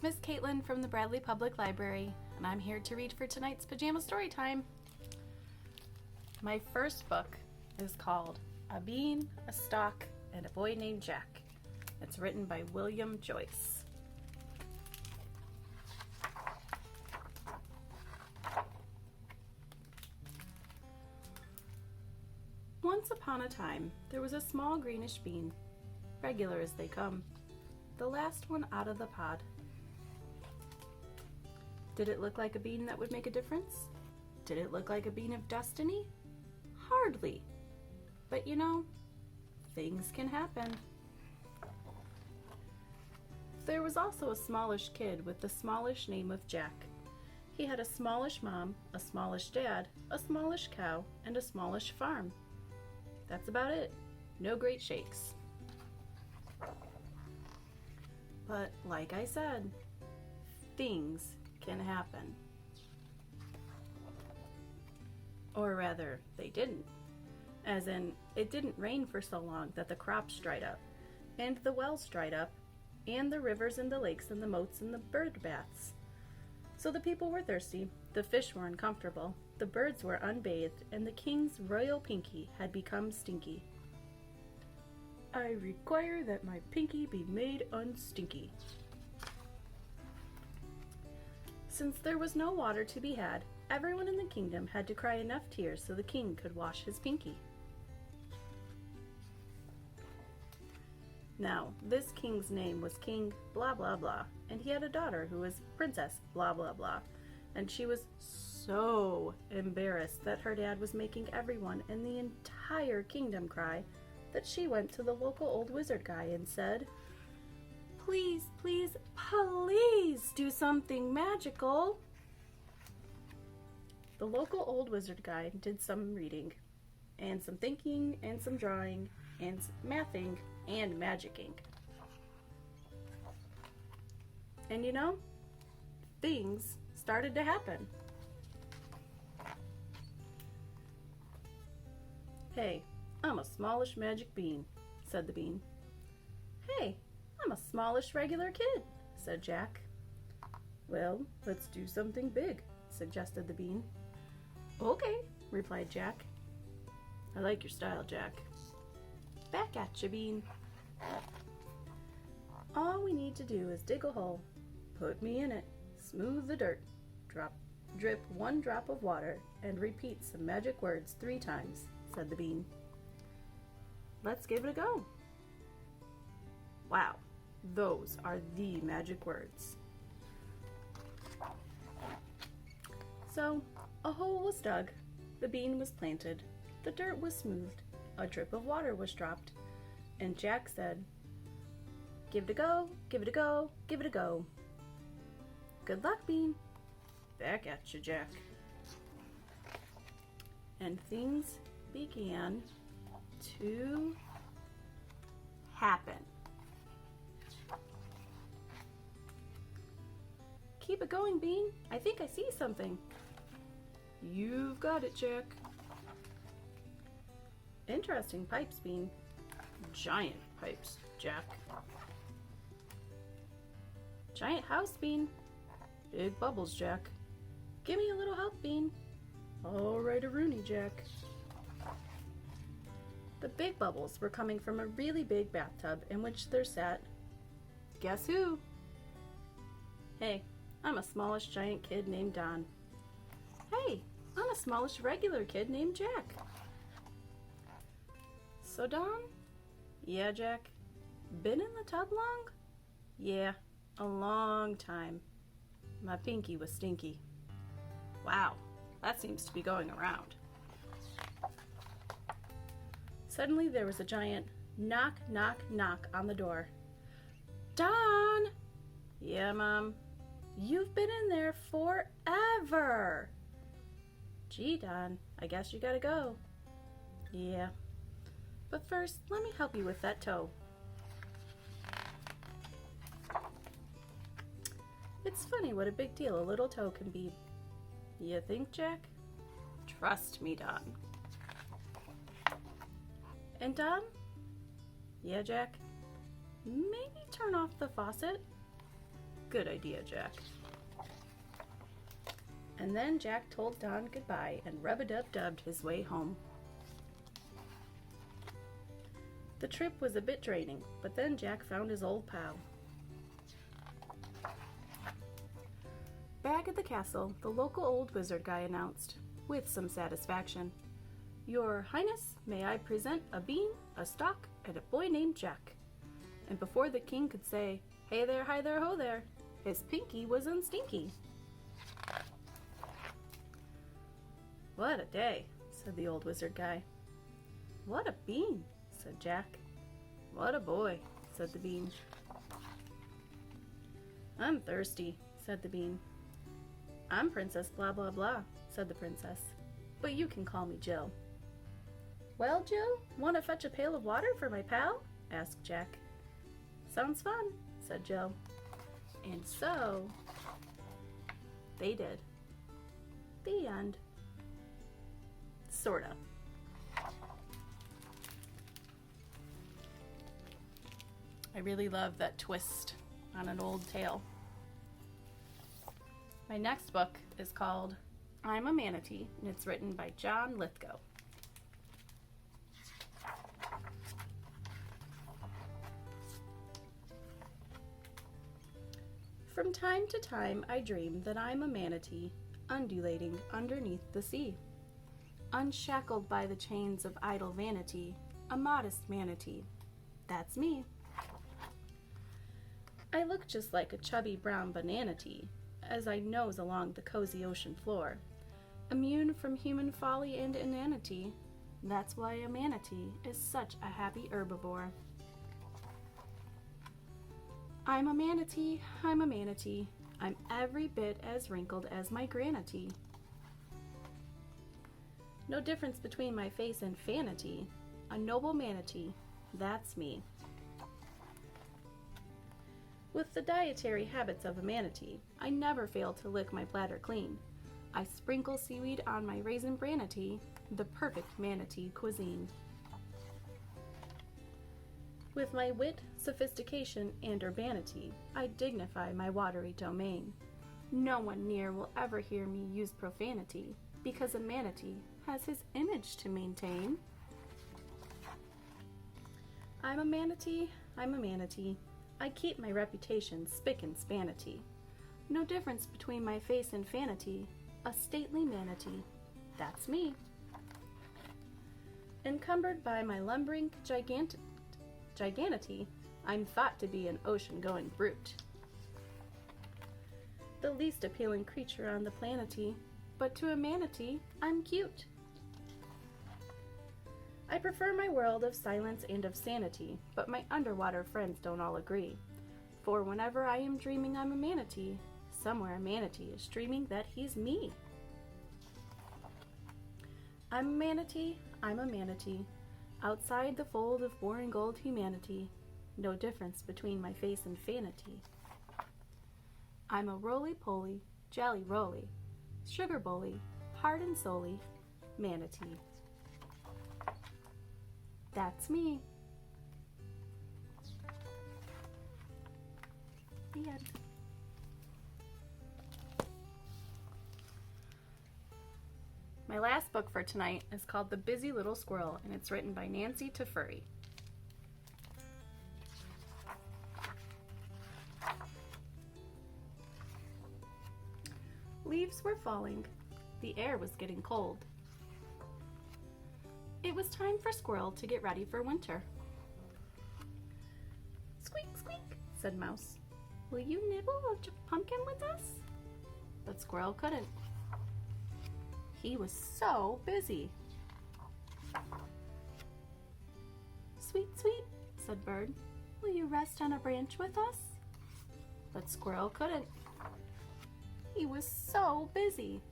Miss Caitlin from the Bradley Public Library, and I'm here to read for tonight's Pajama Storytime. My first book is called A Bean, a Stalk, and a Boy Named Jack. It's written by William Joyce. Once upon a time, there was a small greenish bean, regular as they come, the last one out of the pod. Did it look like a bean that would make a difference? Did it look like a bean of destiny? Hardly. But you know, things can happen. There was also a smallish kid with the smallish name of Jack. He had a smallish mom, a smallish dad, a smallish cow, and a smallish farm. That's about it. No great shakes. But like I said, things can happen. Or rather, they didn't. As in, it didn't rain for so long that the crops dried up, and the wells dried up, and the rivers and the lakes and the moats and the bird baths. So the people were thirsty, the fish were uncomfortable, the birds were unbathed, and the king's royal pinky had become stinky. I require that my pinky be made unstinky. Since there was no water to be had, everyone in the kingdom had to cry enough tears so the king could wash his pinky. Now, this king's name was King blah blah blah, and he had a daughter who was Princess blah blah blah, and she was so embarrassed that her dad was making everyone in the entire kingdom cry that she went to the local old wizard guy and said, "Please, please, please do something magical." The local old wizard guy did some reading, and some thinking, and some drawing, and some mathing, and magicking. And you know, things started to happen. "Hey, I'm a smallish magic bean," said the bean. "Hey, I'm a smallish regular kid," said Jack. "Well, let's do something big," suggested the bean. "Okay," replied Jack. "I like your style, Jack." "Back at you, bean." "All we need to do is dig a hole, put me in it, smooth the dirt, drip one drop of water, and repeat some magic words 3 times, said the bean. "Let's give it a go." Wow, those are the magic words. So, a hole was dug, the bean was planted, the dirt was smoothed, a drip of water was dropped, and Jack said, "Give it a go, give it a go, give it a go." "Good luck, bean." "Back at you, Jack." And things began to happen. "Keep it going, bean. I think I see something." "You've got it, Jack." "Interesting pipes, bean." "Giant pipes, Jack." "Giant house, bean." "Big bubbles, Jack." "Give me a little help, bean." "All right, a Rooney, Jack." The big bubbles were coming from a really big bathtub in which there sat, guess who? "Hey, I'm a smallish giant kid named Don." "Hey, I'm a smallish regular kid named Jack." "So Don?" "Yeah, Jack." "Been in the tub long?" "Yeah, a long time. My pinky was stinky." Wow, that seems to be going around. Suddenly there was a giant knock, knock, knock on the door. "Don!" "Yeah, Mom." "You've been in there forever." "Gee, Don, I guess you gotta go." "Yeah. But first, let me help you with that toe." It's funny what a big deal a little toe can be. You think, Jack? Trust me, Don. And Don? Yeah, Jack? Maybe turn off the faucet? Good idea, Jack. And then Jack told Don goodbye and rub-a-dub-dubbed his way home. The trip was a bit draining, but then Jack found his old pal. Back at the castle, the local old wizard guy announced, with some satisfaction, "Your Highness, may I present a bean, a stock, and a boy named Jack?" And before the king could say, "Hey there, hi there, ho there," his pinky was unstinky. "What a day," said the old wizard guy. "What a bean," said Jack. "What a boy," said the bean. "I'm thirsty," said the bean. "I'm Princess blah blah blah," said the princess, "but you can call me Jill." "Well, Jill, want to fetch a pail of water for my pal?" asked Jack. "Sounds fun," said Jill. And so they did. The end. Sorta. I really love that twist on an old tale. My next book is called I'm a Manatee, and it's written by John Lithgow. From time to time I dream that I'm a manatee, undulating underneath the sea. Unshackled by the chains of idle vanity, a modest manatee. That's me. I look just like a chubby brown banana-tea, as I nose along the cozy ocean floor, immune from human folly and inanity. That's why a manatee is such a happy herbivore. I'm a manatee, I'm a manatee. I'm every bit as wrinkled as my granity. No difference between my face and fanity. A noble manatee, that's me. With the dietary habits of a manatee, I never fail to lick my bladder clean. I sprinkle seaweed on my raisin branity, the perfect manatee cuisine. With my wit, sophistication, and urbanity, I dignify my watery domain. No one near will ever hear me use profanity, because a manatee has his image to maintain. I'm a manatee, I'm a manatee. I keep my reputation spick and spanity. No difference between my face and fanity, a stately manatee. That's me. Encumbered by my lumbering giganity, I'm thought to be an ocean-going brute. The least appealing creature on the planety, but to a manatee, I'm cute. I prefer my world of silence and of sanity, but my underwater friends don't all agree. For whenever I am dreaming I'm a manatee, somewhere a manatee is dreaming that he's me. I'm a manatee, I'm a manatee. Outside the fold of boring old humanity, no difference between my face and fanity. I'm a roly-poly, jolly-roly, sugar-bully, heart and soully, manatee. That's me. The end. My last book for tonight is called The Busy Little Squirrel, and it's written by Nancy Tefuri. Leaves were falling. The air was getting cold. It was time for Squirrel to get ready for winter. "Squeak, squeak," said Mouse. "Will you nibble a pumpkin with us?" But Squirrel couldn't. He was so busy. "Sweet, sweet," said Bird. "Will you rest on a branch with us?" But Squirrel couldn't. He was so busy.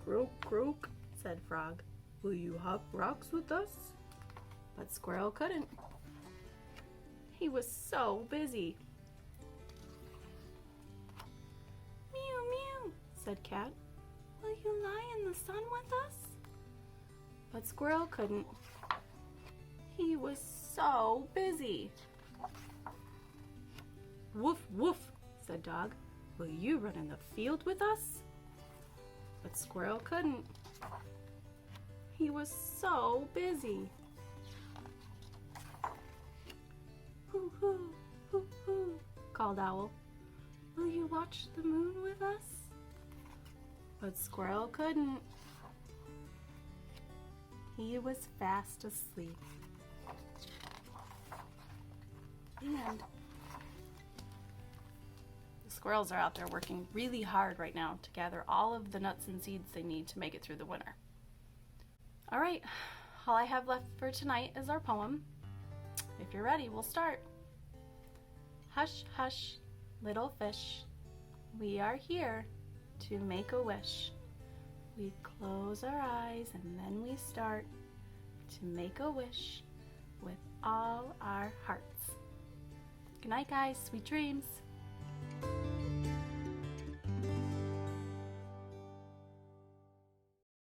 "Croak, croak," said Frog. "Will you hop rocks with us?" But Squirrel couldn't. He was so busy. "Meow, meow," said Cat. "Will you lie in the sun with us?" But Squirrel couldn't. He was so busy. "Woof, woof," said Dog. "Will you run in the field with us?" But Squirrel couldn't. He was so busy. "Hoo hoo, hoo hoo," called Owl. "Will you watch the moon with us?" But Squirrel couldn't. He was fast asleep. And the squirrels are out there working really hard right now to gather all of the nuts and seeds they need to make it through the winter. All right, all I have left for tonight is our poem. If you're ready, we'll start. Hush, hush, little fish, we are here to make a wish. We close our eyes and then we start to make a wish with all our hearts. Good night, guys. Sweet dreams.